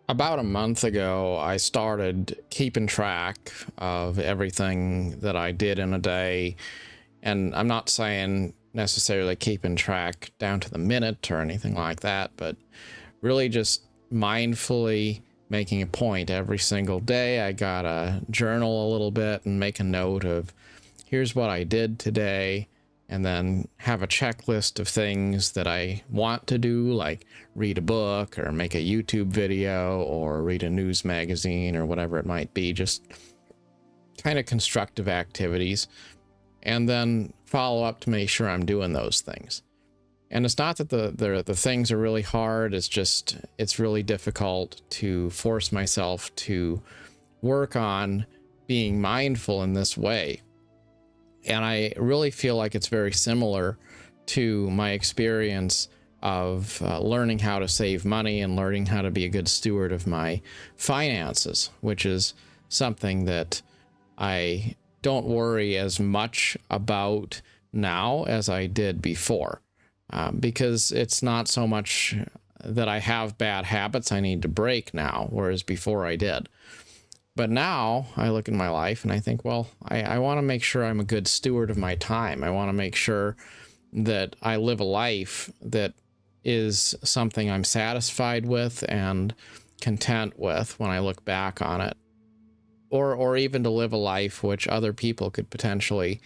About a month ago, I started keeping track of everything that I did in a day. And I'm not saying necessarily keeping track down to the minute or anything like that, but really just mindfully making a point every single day. I gotta journal a little bit and make a note of here's what I did today, and then have a checklist of things that I want to do, like read a book or make a YouTube video or read a news magazine or whatever it might be, just kind of constructive activities, and then follow up to make sure I'm doing those things. And it's not that the things are really hard, it's just it's really difficult to force myself to work on being mindful in this way. And I really feel like it's very similar to my experience of learning how to save money and learning how to be a good steward of my finances, which is something that I don't worry as much about now as I did before, because it's not so much that I have bad habits I need to break now, whereas before I did. But now I look at my life and I think, well, I want to make sure I'm a good steward of my time. I want to make sure that I live a life that is something I'm satisfied with and content with when I look back on it. Or even to live a life which other people could potentially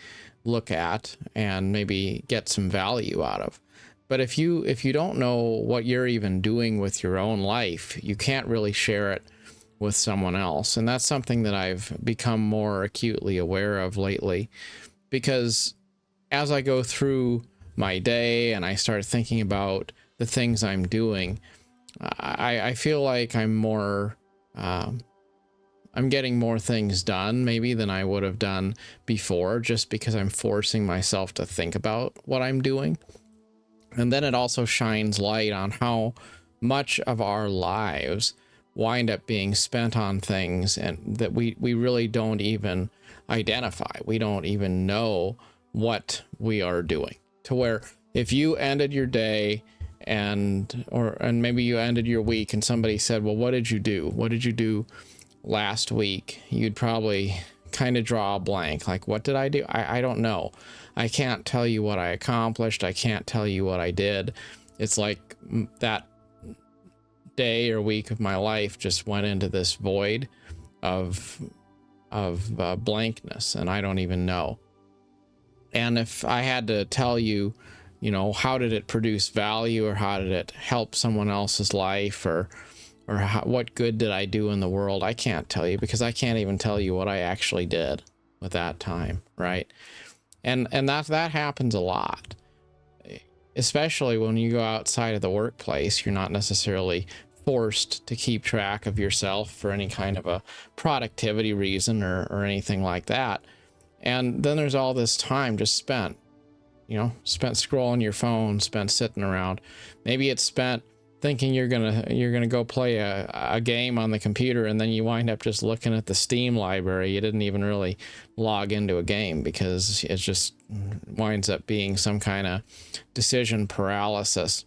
look at and maybe get some value out of. But if you don't know what you're even doing with your own life, you can't really share it with someone else. And that's something that I've become more acutely aware of lately, because as I go through my day and I start thinking about the things I'm doing, I feel like I'm getting more things done maybe than I would have done before, just because I'm forcing myself to think about what I'm doing. And then it also shines light on how much of our lives wind up being spent on things and that we really don't even identify. We don't even know what we are doing, to where if you ended your day and maybe you ended your week and somebody said, well, what did you do? What did you do last week? You'd probably kind of draw a blank. Like, what did I do? I don't know. I can't tell you what I accomplished. I can't tell you what I did. It's like that day or week of my life just went into this void of blankness, and I don't even know. And if I had to tell you, how did it produce value, or how did it help someone else's life, or what good did I do in the world, I can't tell you, because I can't even tell you what I actually did with that time, right? And that happens a lot, especially when you go outside of the workplace. You're not necessarily forced to keep track of yourself for any kind of a productivity reason or anything like that. And then there's all this time just spent scrolling your phone, spent sitting around. Maybe it's spent thinking you're gonna go play a game on the computer, and then you wind up just looking at the Steam library. You didn't even really log into a game because it just winds up being some kind of decision paralysis.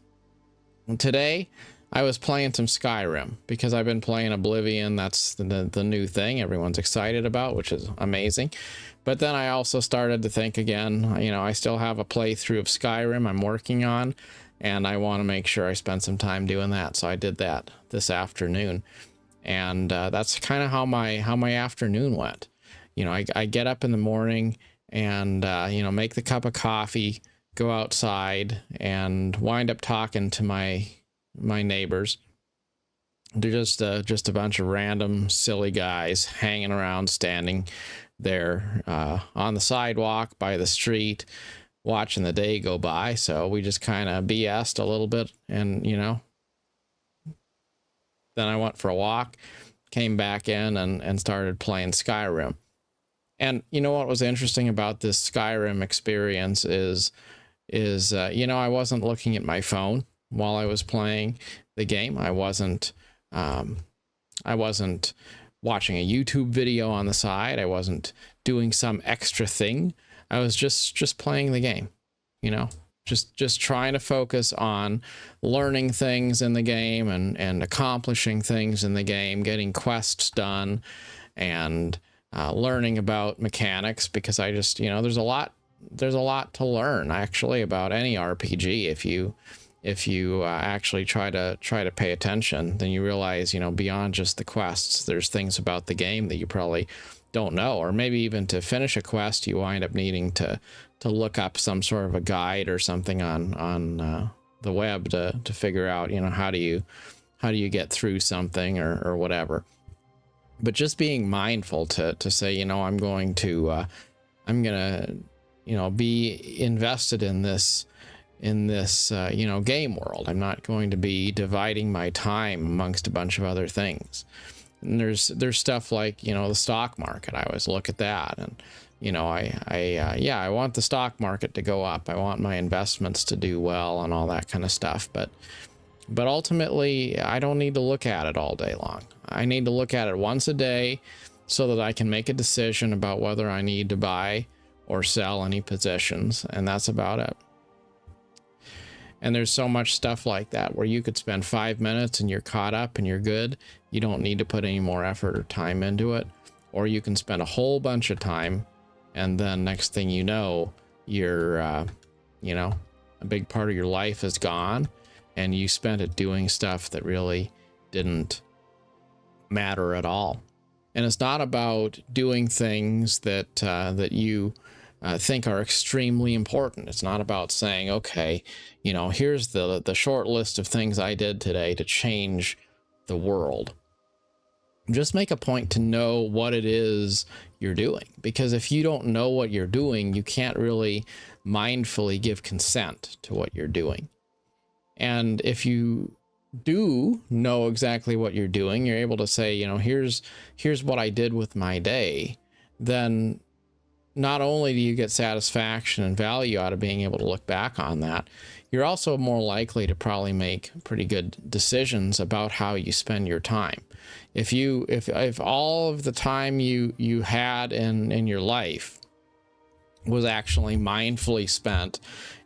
And today I was playing some Skyrim because I've been playing Oblivion. That's the new thing everyone's excited about, which is amazing. But then I also started to think again, I still have a playthrough of Skyrim I'm working on, and I want to make sure I spend some time doing that. So I did that this afternoon, and that's kind of how my afternoon went. I get up in the morning and make the cup of coffee, go outside, and wind up talking to my neighbors. They're just a bunch of random silly guys hanging around, standing there on the sidewalk by the street, watching the day go by. So we just kind of BS'd a little bit, and then I went for a walk, came back in and started playing Skyrim. And what was interesting about this Skyrim experience is I wasn't looking at my phone while I was playing the game. I wasn't watching a YouTube video on the side. I wasn't doing some extra thing. I was just playing the game, Just trying to focus on learning things in the game and accomplishing things in the game, getting quests done, and learning about mechanics, because I just, there's a lot to learn actually about any RPG. If you actually try to pay attention, then you realize, beyond just the quests, there's things about the game that you probably don't know, or maybe even to finish a quest, you wind up needing to look up some sort of a guide or something on the web to figure out, how do you get through something or whatever. But just being mindful to say, I'm gonna be invested in this game world. I'm not going to be dividing my time amongst a bunch of other things. And there's stuff like, the stock market. I always look at that, and I want the stock market to go up. I want my investments to do well and all that kind of stuff. But ultimately, I don't need to look at it all day long. I need to look at it once a day so that I can make a decision about whether I need to buy or sell any positions, and that's about it. And there's so much stuff like that where you could spend 5 minutes and you're caught up and you're good. You don't need to put any more effort or time into it. Or you can spend a whole bunch of time, and then next thing you know, you're, a big part of your life is gone, and you spent it doing stuff that really didn't matter at all. And it's not about doing things that you think are extremely important. It's not about saying, okay, here's the short list of things I did today to change the world. Just make a point to know what it is you're doing, because if you don't know what you're doing, you can't really mindfully give consent to what you're doing. And if you do know exactly what you're doing, you're able to say, here's what I did with my day, then not only do you get satisfaction and value out of being able to look back on that, you're also more likely to probably make pretty good decisions about how you spend your time. If all of the time you had in your life was actually mindfully spent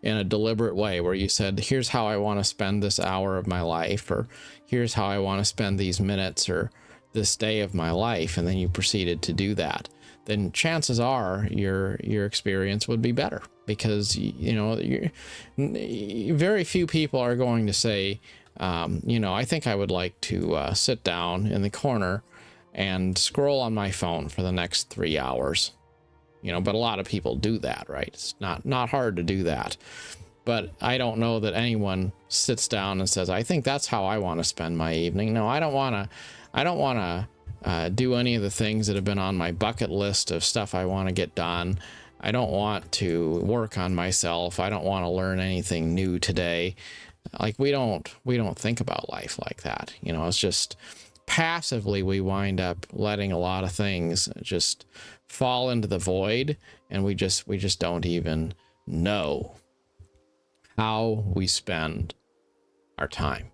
in a deliberate way, where you said, here's how I want to spend this hour of my life, or here's how I want to spend these minutes or this day of my life, and then you proceeded to do that, then chances are your experience would be better, because very few people are going to say, I think I would like to sit down in the corner and scroll on my phone for the next 3 hours. But a lot of people do that, right? It's not hard to do that. But I don't know that anyone sits down and says, I think that's how I want to spend my evening. No, I don't want to do any of the things that have been on my bucket list of stuff I want to get done. I don't want to work on myself. I don't want to learn anything new today. Like, we don't think about life like that. It's just passively we wind up letting a lot of things just fall into the void, and we just don't even know how we spend our time.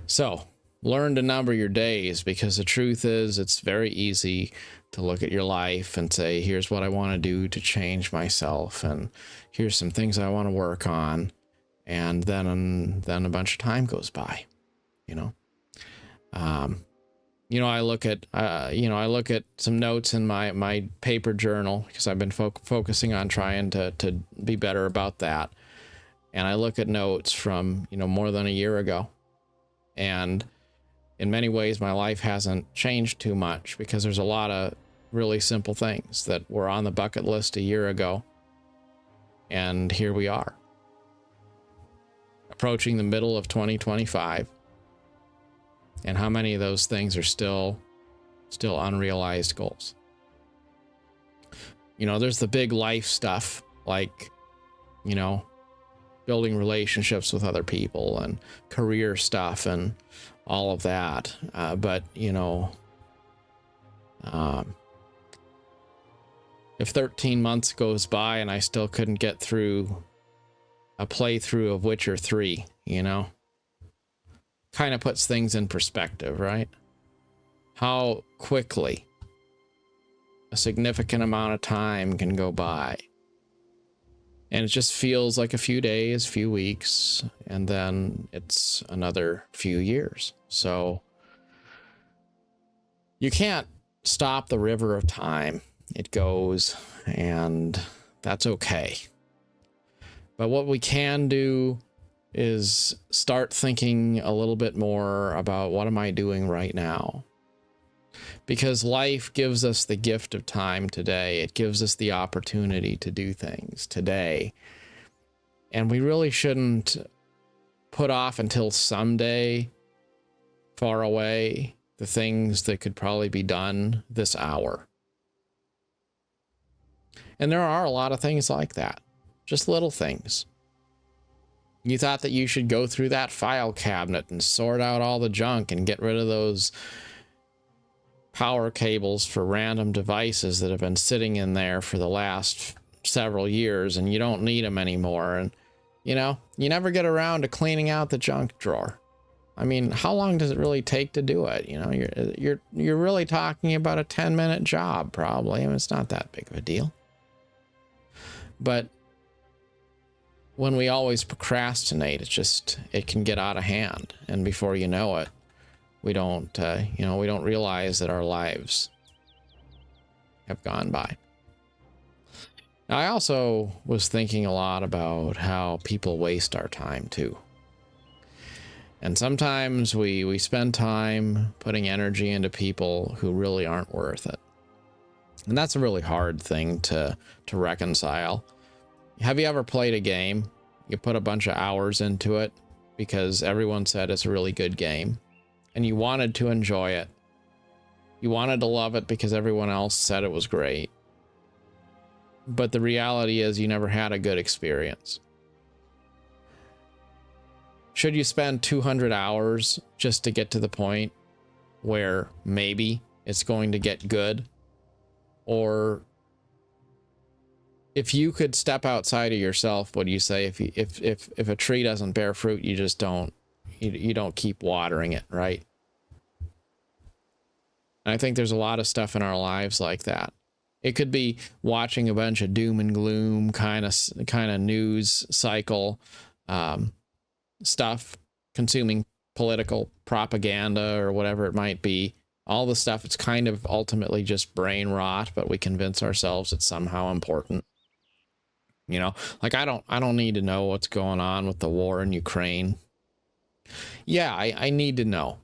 So learn to number your days, because the truth is, it's very easy to look at your life and say, here's what I want to do to change myself, and here's some things I want to work on, and then a bunch of time goes by. I look at some notes in my paper journal, because I've been focusing on trying to be better about that. And I look at notes from, more than a year ago. And in many ways, my life hasn't changed too much, because there's a lot of really simple things that were on the bucket list a year ago. And here we are, approaching the middle of 2025. And how many of those things are still unrealized goals? There's the big life stuff, like, building relationships with other people and career stuff and all of that. But if 13 months goes by and I still couldn't get through a playthrough of Witcher 3, kind of puts things in perspective, right? How quickly a significant amount of time can go by. And it just feels like a few days, few weeks, and then it's another few years. So you can't stop the river of time. It goes, and that's okay. But what we can do is start thinking a little bit more about what am I doing right now? Because life gives us the gift of time today. It gives us the opportunity to do things today. And we really shouldn't put off until someday, far away, the things that could probably be done this hour. And there are a lot of things like that, just little things. You thought that you should go through that file cabinet and sort out all the junk and get rid of those power cables for random devices that have been sitting in there for the last several years, and you don't need them anymore. And you know, you never get around to cleaning out the junk drawer. I mean, how long does it really take to do it? You know, you're really talking about a 10-minute job, probably. I mean, it's not that big of a deal. But when we always procrastinate, it can get out of hand, and before you know it, we don't realize that our lives have gone by. Now, I also was thinking a lot about how people waste our time too. And sometimes we spend time putting energy into people who really aren't worth it. And that's a really hard thing to reconcile. Have you ever played a game? You put a bunch of hours into it because everyone said it's a really good game, and you wanted to enjoy it. You wanted to love it because everyone else said it was great. But the reality is you never had a good experience. Should you spend 200 hours just to get to the point where maybe it's going to get good? Or if you could step outside of yourself, what do you say? If a tree doesn't bear fruit, you just don't, you don't keep watering it, right? And I think there's a lot of stuff in our lives like that. It could be watching a bunch of doom and gloom kind of news cycle stuff, consuming political propaganda or whatever it might be. All the stuff, it's kind of ultimately just brain rot, but we convince ourselves it's somehow important. You know, like I don't need to know what's going on with the war in Ukraine. Yeah, I need to know.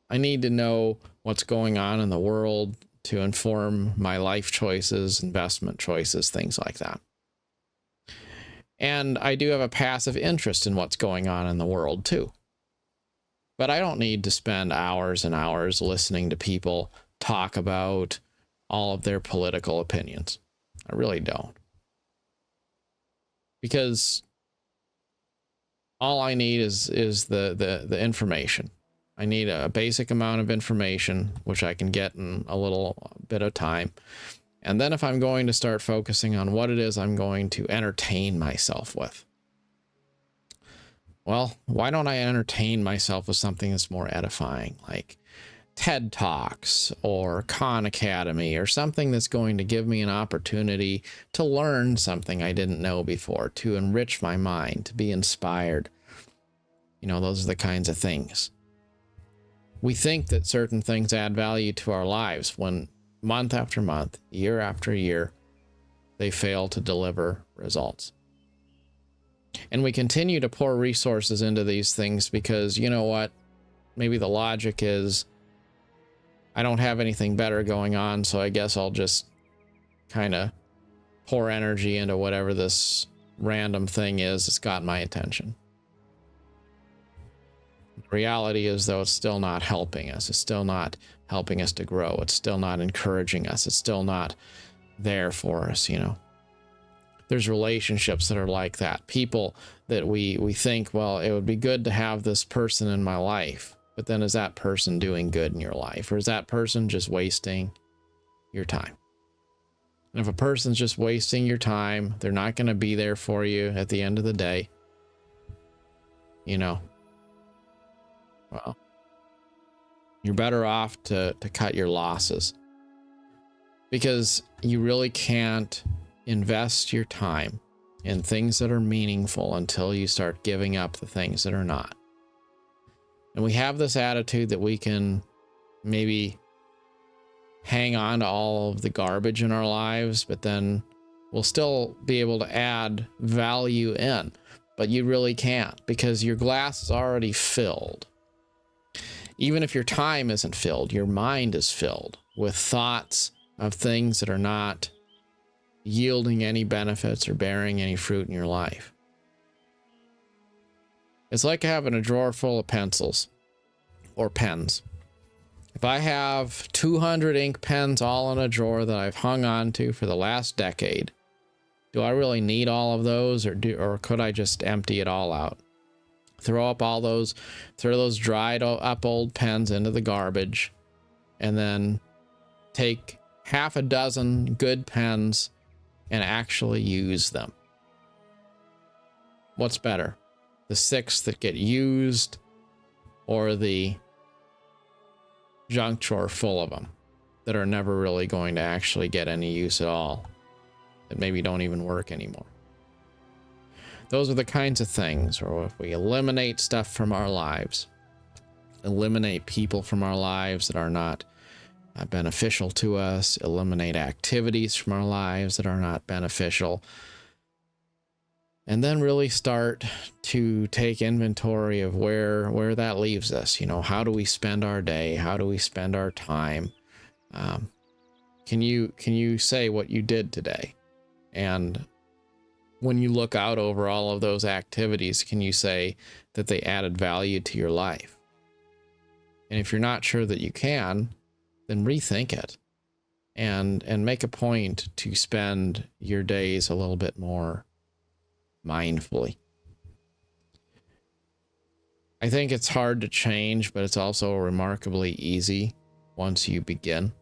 I need to know what's going on in the world to inform my life choices, investment choices, things like that. And I do have a passive interest in what's going on in the world too. But I don't need to spend hours and hours listening to people talk about all of their political opinions. I really don't. Because all I need is the information. I need a basic amount of information, which I can get in a little bit of time. And then if I'm going to start focusing on what it is I'm going to entertain myself with, well, why don't I entertain myself with something that's more edifying, like TED Talks or Khan Academy, or something that's going to give me an opportunity to learn something I didn't know before, to enrich my mind, to be inspired. You know, those are the kinds of things. We think that certain things add value to our lives when month after month, year after year, they fail to deliver results. And we continue to pour resources into these things because, you know what? Maybe the logic is, I don't have anything better going on, so I guess I'll just kind of pour energy into whatever this random thing is that's got my attention. The reality is, though, it's still not helping us. It's still not helping us to grow. It's still not encouraging us. It's still not there for us, you know. There's relationships that are like that. People that we think, well, it would be good to have this person in my life. But then is that person doing good in your life? Or is that person just wasting your time? And if a person's just wasting your time, they're not going to be there for you at the end of the day. You know, well, you're better off to cut your losses. Because you really can't invest your time in things that are meaningful until you start giving up the things that are not. And we have this attitude that we can maybe hang on to all of the garbage in our lives, but then we'll still be able to add value in. But you really can't, because your glass is already filled. Even if your time isn't filled, your mind is filled with thoughts of things that are not yielding any benefits or bearing any fruit in your life. It's like having a drawer full of pencils or pens. If I have 200 ink pens all in a drawer that I've hung on to for the last decade, do I really need all of those, or could I just empty it all out? Throw those dried up old pens into the garbage, and then take half a dozen good pens and actually use them. What's better? The 6 that get used, or the junk drawer full of them that are never really going to actually get any use at all, that maybe don't even work anymore? Those are the kinds of things, or if we eliminate stuff from our lives, eliminate people from our lives that are not beneficial to us, eliminate activities from our lives that are not beneficial, and then really start to take inventory of where that leaves us. You know, how do we spend our day? How do we spend our time? Can you say what you did today? And when you look out over all of those activities, can you say that they added value to your life? And if you're not sure that you can, then rethink it and make a point to spend your days a little bit more mindfully. I think it's hard to change, but it's also remarkably easy once you begin.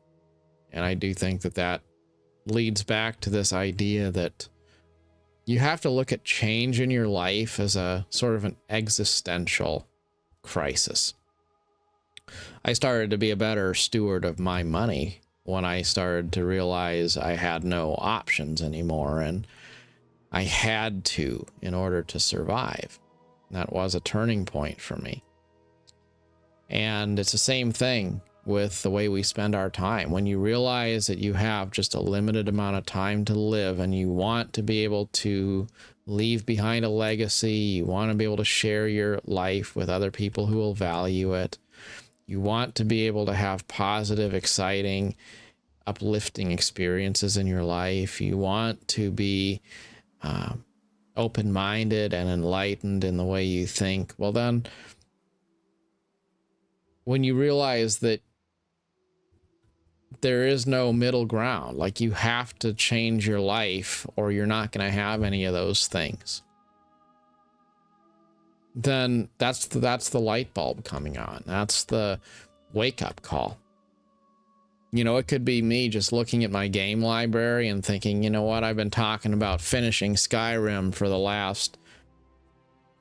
And I do think that leads back to this idea that you have to look at change in your life as a sort of an existential crisis. I started to be a better steward of my money when I started to realize I had no options anymore, and I had to in order to survive. That was a turning point for me. And it's the same thing with the way we spend our time. When you realize that you have just a limited amount of time to live, and you want to be able to leave behind a legacy, you want to be able to share your life with other people who will value it, you want to be able to have positive, exciting, uplifting experiences in your life, you want to be open-minded and enlightened in the way you think, well then, when you realize that there is no middle ground, like you have to change your life or you're not going to have any of those things, then that's the light bulb coming on. That's the wake-up call. You know, it could be me just looking at my game library and thinking, you know what, I've been talking about finishing Skyrim for the last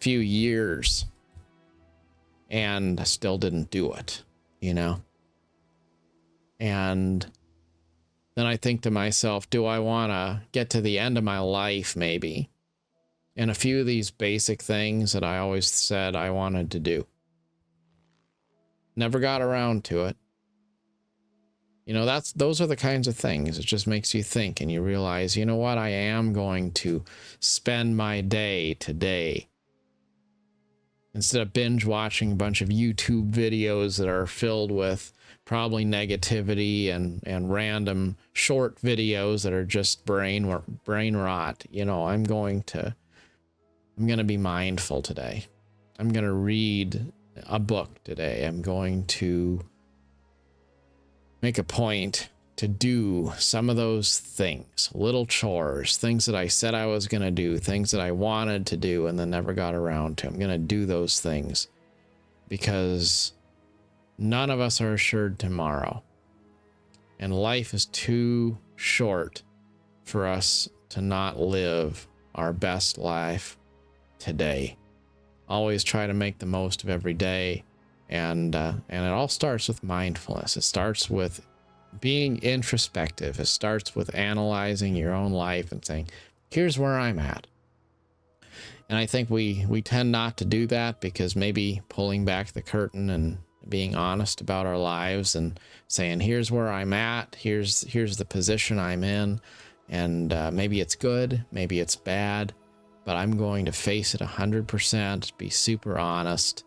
few years, and I still didn't do it, you know? And then I think to myself, do I want to get to the end of my life, maybe, and a few of these basic things that I always said I wanted to do? Never got around to it. You know, those are the kinds of things. It just makes you think, and you realize, you know what, I am going to spend my day today, instead of binge watching a bunch of YouTube videos that are filled with probably negativity and random short videos that are just brain rot. You know, I'm going to be mindful today. I'm going to read a book today. I'm going to make a point to do some of those things, little chores, things that I said I was going to do, things that I wanted to do and then never got around to. I'm going to do those things because none of us are assured tomorrow. And life is too short for us to not live our best life today. Always try to make the most of every day. And it all starts with mindfulness. It starts with being introspective. It starts with analyzing your own life and saying, here's where I'm at. And I think we tend not to do that because maybe pulling back the curtain and being honest about our lives and saying, here's where I'm at, here's the position I'm in, and maybe it's good, maybe it's bad, but I'm going to face it 100%, be super honest,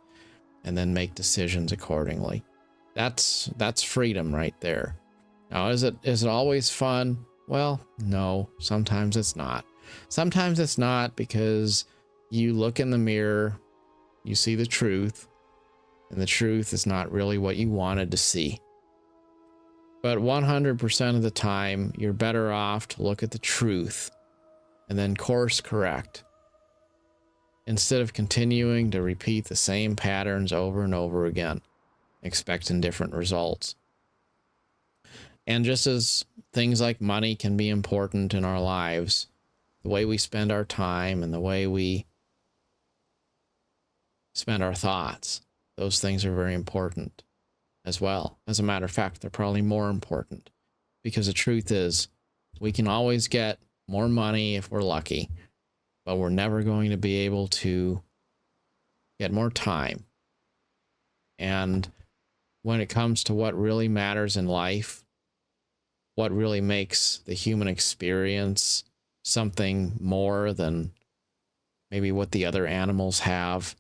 and then make decisions accordingly. That's freedom right there. Now, is it always fun? Well, no, sometimes it's not. Sometimes it's not because you look in the mirror, you see the truth, and the truth is not really what you wanted to see. But 100% of the time, you're better off to look at the truth and then course correct instead of continuing to repeat the same patterns over and over again, expecting different results. And just as things like money can be important in our lives, the way we spend our time and the way we spend our thoughts, those things are very important as well. As a matter of fact, they're probably more important, because the truth is we can always get more money if we're lucky, but we're never going to be able to get more time. And when it comes to what really matters in life, what really makes the human experience something more than maybe what the other animals have,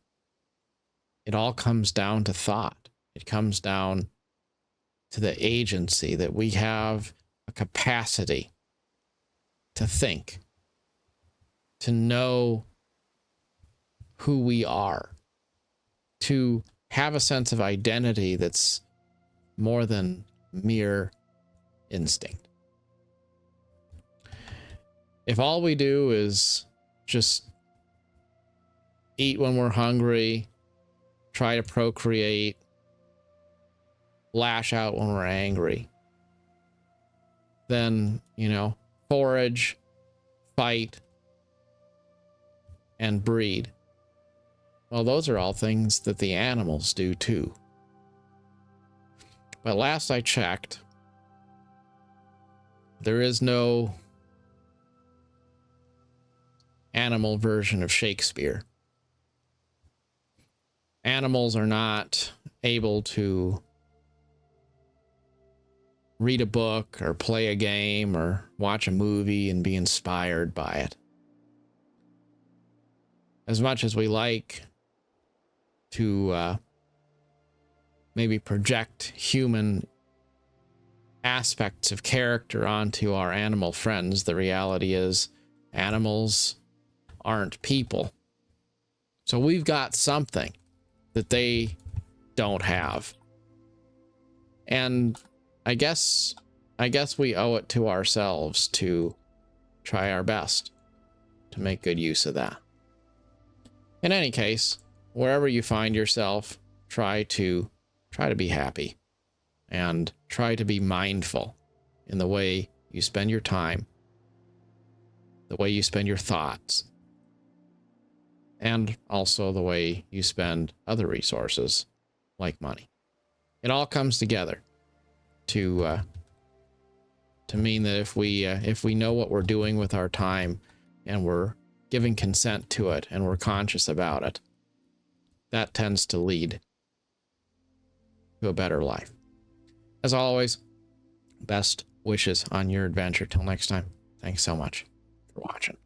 it all comes down to thought. It comes down to the agency that we have, a capacity to think, to know who we are, to have a sense of identity that's more than mere instinct. If all we do is just eat when we're hungry, try to procreate, lash out when we're angry, then, forage, fight, and breed. Well, those are all things that the animals do too. But last I checked, there is no animal version of Shakespeare. Animals are not able to read a book or play a game or watch a movie and be inspired by it. As much as we like to maybe project human aspects of character onto our animal friends, the reality is animals aren't people. So we've got something that they don't have. And I guess we owe it to ourselves to try our best to make good use of that. In any case, wherever you find yourself, try to be happy and try to be mindful in the way you spend your time, the way you spend your thoughts, and also the way you spend other resources like money. It all comes together to mean that if we know what we're doing with our time and we're giving consent to it and we're conscious about it, that tends to lead to a better life. As always, best wishes on your adventure. Till next time, thanks so much for watching.